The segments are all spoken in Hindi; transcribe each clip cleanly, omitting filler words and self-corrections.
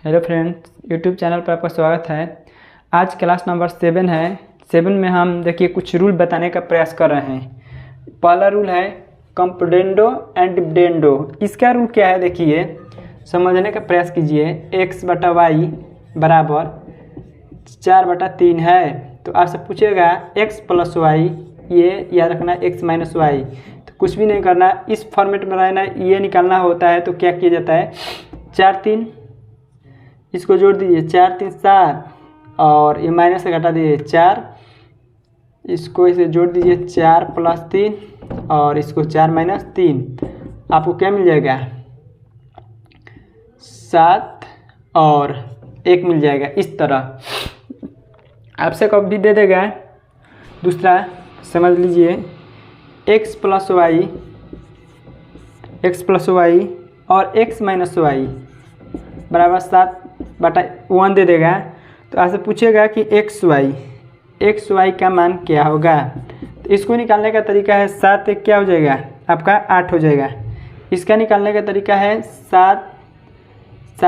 हेलो फ्रेंड्स, यूट्यूब चैनल पर आपका स्वागत है। आज क्लास नंबर 7 है। 7 में हम देखिए कुछ रूल बताने का प्रयास कर रहे हैं। पहला रूल है कंप्रेंडो एंड डिविडेंडो। इसका रूल क्या है देखिए, समझने का प्रयास कीजिए। x बटा वाई बराबर 4/3 है। तो आपसे पूछेगा x प्लस वाई, ये याद रखना x माइनस वाई। तो कुछ भी नहीं करना, इस फॉर्मेट में रहना, ये निकालना होता है। तो क्या किया जाता है, 4-3 इसको जोड़ दीजिए, 4-3 7, और ये माइनस से घटा दीजिए 4, इसको इसे जोड़ दीजिए 4 + 3 और इसको 4 - 3, आपको क्या मिल जाएगा 7 और 1 मिल जाएगा। इस तरह आपसे कभी दे देगा। दूसरा समझ लीजिए, x प्लस वाई और x माइनस वाई बराबर 7/1 दे देगा। तो आपसे पूछेगा कि एक्स वाई का मान क्या होगा। तो इसको निकालने का तरीका है 7 1 क्या हो जाएगा आपका 8 हो जाएगा। इसका निकालने का तरीका है 7 +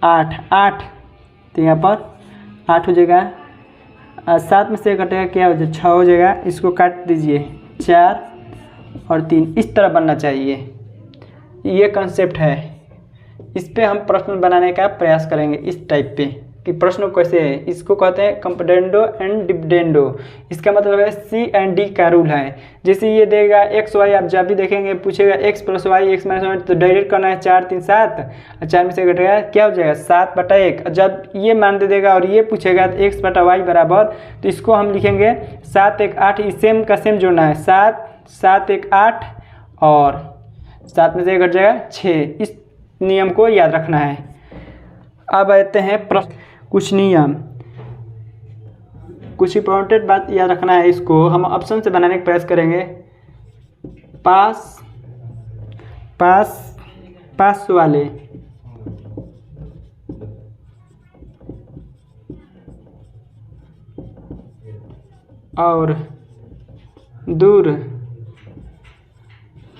8, तो यहाँ पर 8 हो जाएगा। 7 में से घटेगा क्या हो जाएगा 6 हो जाएगा। इसको काट दीजिए 4 और 3, इस तरह बनना चाहिए। ये कंसेप्ट है, इस पे हम प्रश्न बनाने का प्रयास करेंगे। इस टाइप पे कि प्रश्न कैसे है, इसको कहते हैं कंप्रेंडो एंड डिविडेंडो। इसका मतलब है C एंड D का रूल है। जैसे ये देगा x y, आप जब भी देखेंगे पूछेगा x plus y x minus y, तो डायरेक्ट करना है 4 3 7, और 4 में से घटेगा क्या हो जाएगा 7/1। जब ये मान दे देगा और ये पूछेगा x बटा वाई बराबर, तो इसको हम लिखेंगे 7 1 8, इस सेम का सेम जोड़ना है 7 1 8 और 7 में से घट जाएगा 6। इस नियम को याद रखना है। अब आते हैं कुछ नियम, कुछ इंपॉर्टेंट बात याद रखना है। इसको हम ऑप्शन से बनाने का प्रयास करेंगे। पास वाले और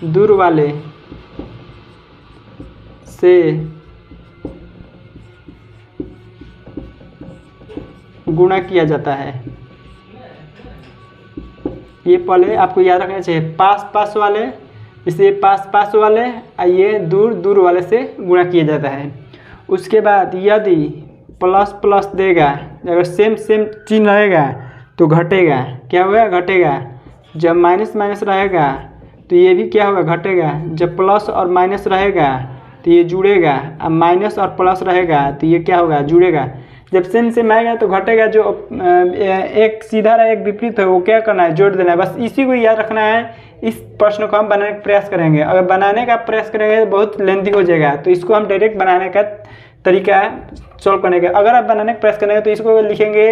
दूर वाले से गुणा किया जाता है। ये पहले आपको याद रखना चाहिए। पास वाले, इसलिए पास वाले, ये दूर वाले से गुणा किया जाता है। उसके बाद यदि प्लस देगा, अगर सेम चिन्ह रहेगा तो घटेगा। क्या होगा घटेगा। जब माइनस रहेगा तो ये भी क्या होगा घटेगा। जब प्लस और माइनस रहेगा तो ये जुड़ेगा, अब माइनस और प्लस रहेगा तो ये क्या होगा जुड़ेगा। जब सेम आएगा तो घटेगा। जो एक सीधा रहा एक विपरीत है, वो क्या करना है जोड़ देना है। बस इसी को याद रखना है। इस प्रश्न को हम बनाने का प्रयास करेंगे। अगर बनाने का प्रयास करेंगे तो बहुत लेंथी हो जाएगा, तो इसको हम डायरेक्ट बनाने का तरीका सॉल्व करने का। अगर आप बनाने का प्रयास करेंगे तो इसको लिखेंगे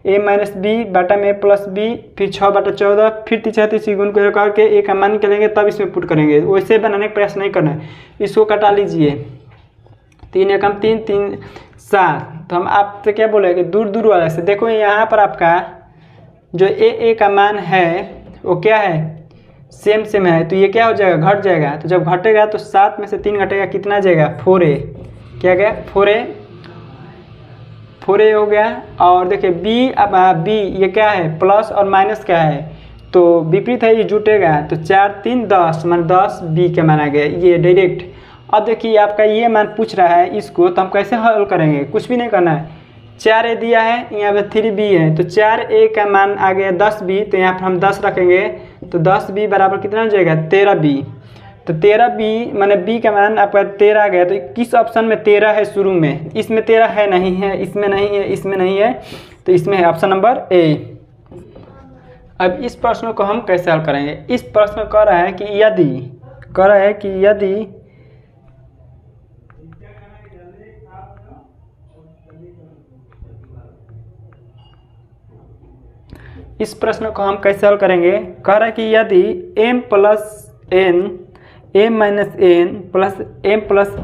a - b बटा में प्लस b, फिर 6/14, फिर 3 गुण करके a का मान निकालेंगे, तब इसमें पुट करेंगे। वैसे बनाने का प्रयास नहीं करना है। इसको कटा लीजिए, 3 एकम 3 3 7। तो हम आपसे क्या बोलेंगे दूर वाले से। देखो यहाँ पर आपका जो a का मान है वो क्या है सेम है, तो ये क्या हो जाएगा घट जाएगा। तो जब घटेगा तो 7 में से 3 घटेगा, कितना जाएगा 4a। क्या गया 4a हो गया। और देखिए b, अब b ये क्या है प्लस और माइनस क्या है, तो विपरीत है, ये जुटेगा। तो 4 3 10 मान 10 b का मान आ गया ये डायरेक्ट। अब देखिए आपका ये मान पूछ रहा है, इसको तो हम कैसे हल करेंगे, कुछ भी नहीं करना है। 4a दिया है, यहाँ पे 3b है, तो 4a का मान आ गया 10b, तो यहाँ पर हम 10 रखेंगे। तो 10b बराबर कितना हो जाएगा 13b। तो 13b माने b का मान आपका 13 आ गया। तो किस ऑप्शन में 13 है शुरू में, इसमें 13 है नहीं है, इसमें नहीं है, इसमें नहीं है, तो इसमें है ऑप्शन नंबर a। अब इस प्रश्न को हम कैसे हल करेंगे। इस प्रश्न कह रहा है कि यदि इस प्रश्न को हम कैसे हल करेंगे। कह रहा है कि यदि m प्लस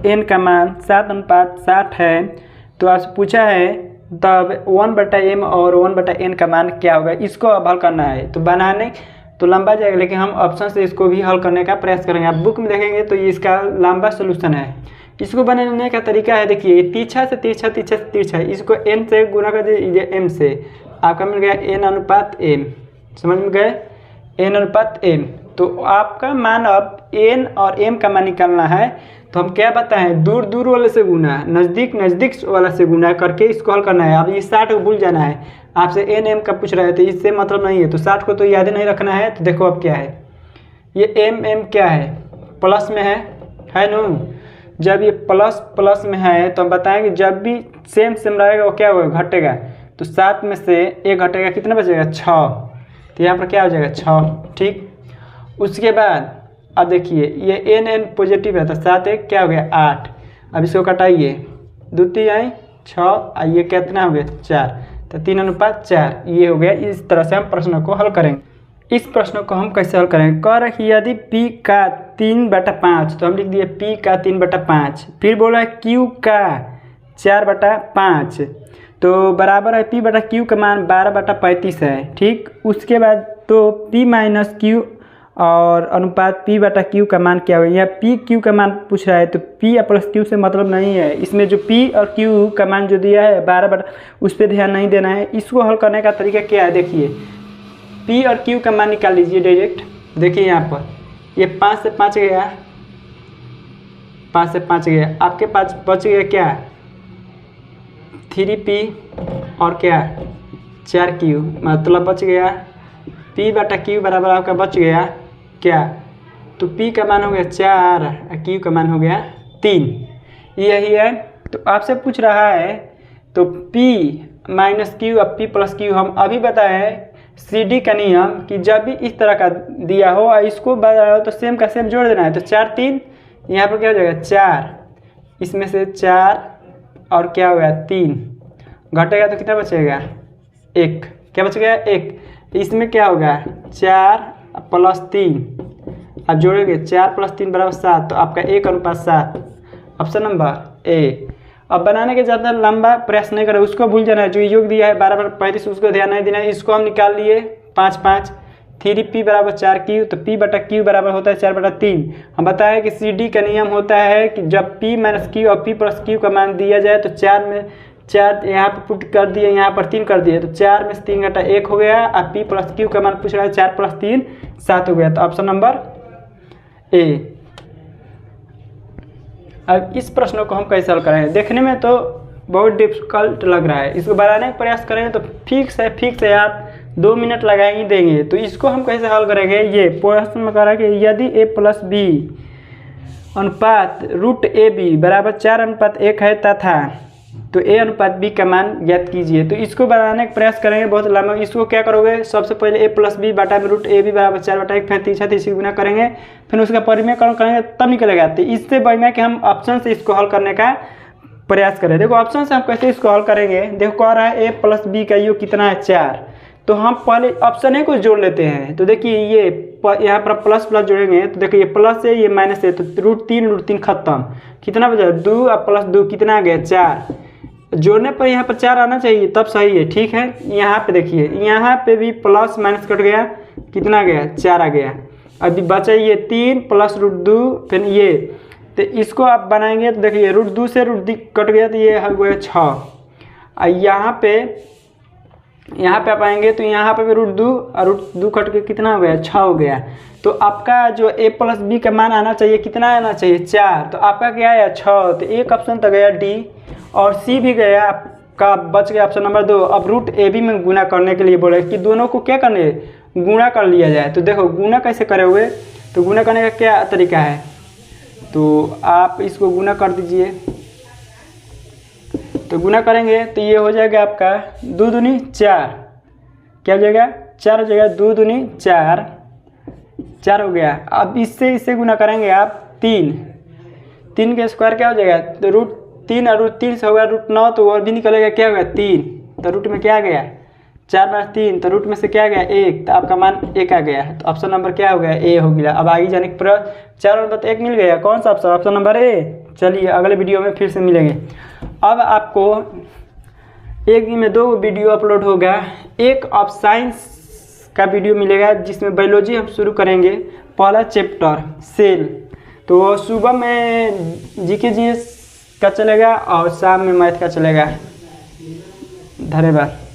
n का मान 7:60 है, तो आपसे पूछा है तब 1/m और 1/n का मान क्या होगा। इसको अब हल करना है। तो बनाने तो लंबा जाएगा, लेकिन हम ऑप्शन से इसको भी हल करने का प्रयास करेंगे। आप बुक में देखेंगे तो ये इसका लंबा सोल्यूशन है। इसको बनाने का तरीका है, देखिए तिरछा से तिरछा, तिरछा से तिरछा, इसको n से गुना कर दीजिए m से, आपका मिल गया n अनुपात m। समझ में गए, n अनुपात m। तो आपका मान अब n और m का मान निकालना है, तो हम क्या बताएं, दूर दूर वाले से गुना, नज़दीक नज़दीक वाला से गुना करके इसको हल करना है। अब ये 60 को भूल जाना है, आपसे n m का पूछ रहे थे, इससे मतलब नहीं है, तो 60 को तो याद ही नहीं रखना है। तो देखो अब क्या है, ये m क्या है, प्लस में है नो। जब ये प्लस प्लस में है तो हम बताएं कि जब भी सेम सेम रहेगा वो क्या होगा, घटेगा। तो 7 में से 1 घटेगा, कितना बचेगा, 6। तो यहाँ पर क्या हो जाएगा, 6। ठीक, उसके बाद अब देखिए ये n पॉजिटिव है, तो 7 1 क्या हो गया, 8। अब इसको कटाइए, 2 3 आई 6, ये कितना हो गया, 4। तो 3 अनुपात 4 ये हो गया। इस तरह से हम प्रश्न को हल करेंगे। इस प्रश्न को हम कैसे हल करेंगे, कह रहे कि यदि p का 3/5, तो हम लिख दिए p का 3/5, फिर बोला q का 4/5, तो बराबर है p/q का मान 12/35 है। ठीक, उसके बाद तो p माइनस q और अनुपात p/q का मान क्या होगा, यहाँ p q का मान पूछ रहा है, तो p प्लस q से मतलब नहीं है, इसमें जो p और q का मान जो दिया है 12 उस पर ध्यान नहीं देना है। इसको हल करने का तरीका क्या है, देखिए p और q का मान निकाल लीजिए डायरेक्ट। देखिए यहाँ पर ये 5 से 5 गया, 5 से 5 गया, आपके पास बच गया क्या, 3p और क्या 4q, मतलब बच गया p/q बराबर आपका बच गया क्या, तो p का मान हो गया 4 और q का मान हो गया 3, यही है। तो आपसे पूछ रहा है, तो p माइनस q और p प्लस q हम अभी बताए CD का नियम कि जब भी इस तरह का दिया हो और इसको बताया हो तो सेम का सेम जोड़ देना है। तो 4 3 यहाँ पर क्या हो जाएगा, 4, इसमें से 4 और क्या हो गया 3, घटेगा तो कितना बचेगा, 1। क्या बच गया, 1। इसमें क्या होगा, 4 प्लस 3, अब जोड़ेंगे 4 प्लस 3 बराबर 7, तो आपका 1 अनुपात 7, ऑप्शन नंबर ए। अब बनाने के ज़्यादा लंबा प्रयास नहीं करें, उसको भूल जाना है, जो योग दिया है 12/35 उसको ध्यान नहीं देना है। इसको हम निकाल लिए 5 5, 3p बराबर 4q, तो p/q बराबर होता है 4/3। हम बताएं कि CD का नियम होता है कि जब p माइनस q और p प्लस q का मान दिया जाए तो 4 में 4 यहाँ पर पुट कर दिए, यहाँ पर 3 कर दिए, तो 4 में से 3 घटा 1 हो गया, और p प्लस q का मान पूछ रहा है, 4 प्लस 3 7 हो गया, तो ऑप्शन नंबर ए। अब इस प्रश्न को हम कैसे हल करेंगे, देखने में तो बहुत डिफिकल्ट लग रहा है, इसको बनाने का प्रयास करेंगे तो फिक्स है आप 2 मिनट लगा ही देंगे। तो इसको हम कैसे हल करेंगे, ये प्रश्न में कह रहा है कि यदि a प्लस b अनुपात √ab बराबर 4:1 है तथा, तो a अनुपात b का मान ज्ञात कीजिए। तो इसको बनाने का प्रयास करेंगे बहुत लंबा। इसको क्या करोगे, सबसे पहले a प्लस b बटा में √ab बराबर 4/1, फिर तीसरा गुना करेंगे, फिर उसका परिमेयकरण करेंगे, तब निकलेगा। तो इससे बढ़िया कि हम ऑप्शन से इसको हल करने का प्रयास करें। देखो ऑप्शन से हम कैसे इसको हल करेंगे, देखो कह रहा है a प्लस b का योग कितना है, 4, तो हम पहले ऑप्शन ए को जोड़ लेते हैं। तो देखिए ये यहाँ पर प्लस प्लस जोड़ेंगे, तो देखिए ये प्लस है ये माइनस है, तो √3 खत्म, कितना बचा 2 और प्लस 2 कितना आ गया 4, जोड़ने पर यहाँ पर 4 आना चाहिए तब सही है। ठीक है, यहाँ पे देखिए यहाँ पे भी प्लस माइनस कट गया, कितना आ गया 4 आ गया। अभी बचा ये 3 प्लस √2, फिर ये, तो इसको आप बनाएंगे तो देखिए √2 से √2 कट गया, तो ये हो गया 6। और यहाँ पे आप आएंगे तो यहाँ पे भी √2 और √2 कट के कितना हो गया 6 हो गया। तो आपका जो a प्लस b का मान आना चाहिए, कितना आना चाहिए 4, तो आपका क्या आया 6। तो एक ऑप्शन तो गया डी और सी भी गया, आपका बच गया ऑप्शन नंबर 2। अब √ab में गुना करने के लिए बोले कि दोनों को क्या करने, गुणा कर लिया जाए। तो देखो गुणा कैसे करोगे, तो गुणा करने का क्या तरीका है, तो आप इसको गुणा कर दीजिए। तो गुना करेंगे तो ये हो जाएगा आपका 2 दूनी 4, क्या हो जाएगा 4 हो जाएगा, 2 दूनी 4, 4 हो गया। अब इससे गुना करेंगे आप 3 के स्क्वायर क्या हो जाएगा, तो √3 और √3 से होगा √9, तो और भी निकलेगा क्या होगा 3, तो रूट में क्या आ गया 4 - 3, तो रूट में से क्या आ गया 1, तो आपका मान 1 आ गया। तो ऑप्शन नंबर क्या हो गया ए हो गया। अब आगे जाने पर 4 और 1 मिल गया, कौन सा ऑप्शन, ऑप्शन नंबर ए। चलिए अगले वीडियो में फिर से मिलेंगे। अब आपको एक दिन में 2 वीडियो अपलोड होगा, एक ऑफ साइंस का वीडियो मिलेगा जिसमें बायोलॉजी हम शुरू करेंगे, पहला चैप्टर सेल, तो वो सुबह में जीके जीएस का चलेगा और शाम में मैथ का चलेगा। धन्यवाद।